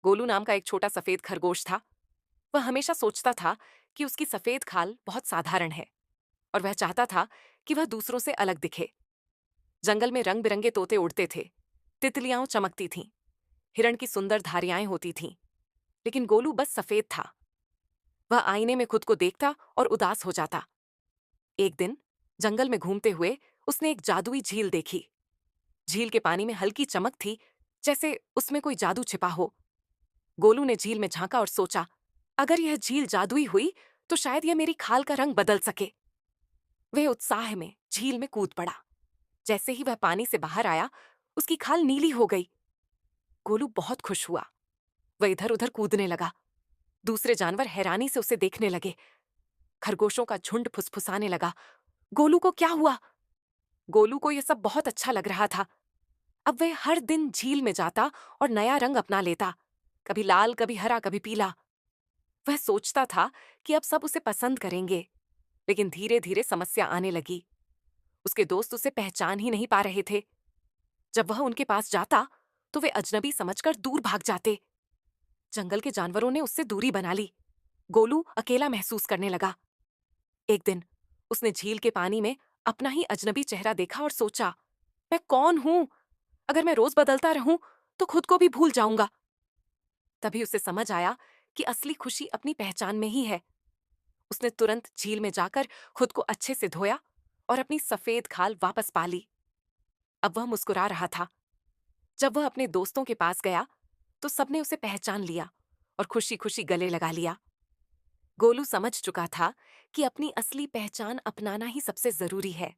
गोलू नाम का एक छोटा सफेद खरगोश था। वह हमेशा सोचता था कि उसकी सफेद खाल बहुत साधारण है और वह चाहता था कि वह दूसरों से अलग दिखे। जंगल में रंग बिरंगे तोते उड़ते थे, तितलियां चमकती थीं, हिरण की सुंदर धारियां होती थीं, लेकिन गोलू बस सफेद था। वह आईने में खुद को देखता और उदास हो जाता। एक दिन जंगल में घूमते हुए उसने एक जादुई झील देखी। झील के पानी में हल्की चमक थी, जैसे उसमें कोई जादू छिपा हो। गोलू ने झील में झांका और सोचा, अगर यह झील जादुई हुई तो शायद यह मेरी खाल का रंग बदल सके। वह उत्साह में झील में कूद पड़ा। जैसे ही वह पानी से बाहर आया, उसकी खाल नीली हो गई। गोलू बहुत खुश हुआ। वह इधर उधर कूदने लगा। दूसरे जानवर हैरानी से उसे देखने लगे। खरगोशों का झुंड फुसफुसाने लगा, गोलू को क्या हुआ? गोलू को यह सब बहुत अच्छा लग रहा था। अब वह हर दिन झील में जाता और नया रंग अपना लेता, कभी लाल, कभी हरा, कभी पीला। वह सोचता था कि अब सब उसे पसंद करेंगे, लेकिन धीरे धीरे समस्या आने लगी। उसके दोस्त उसे पहचान ही नहीं पा रहे थे। जब वह उनके पास जाता तो वे अजनबी समझकर दूर भाग जाते। जंगल के जानवरों ने उससे दूरी बना ली। गोलू अकेला महसूस करने लगा। एक दिन उसने झील के पानी में अपना ही अजनबी चेहरा देखा और सोचा, मैं कौन हूं? अगर मैं रोज बदलता रहूं तो खुद को भी भूल जाऊंगा। तभी उसे समझ आया कि असली खुशी अपनी पहचान में ही है। उसने तुरंत झील में जाकर खुद को अच्छे से धोया और अपनी सफेद खाल वापस पा ली। अब वह मुस्कुरा रहा था। जब वह अपने दोस्तों के पास गया तो सबने उसे पहचान लिया और खुशी खुशी गले लगा लिया। गोलू समझ चुका था कि अपनी असली पहचान अपनाना ही सबसे जरूरी है।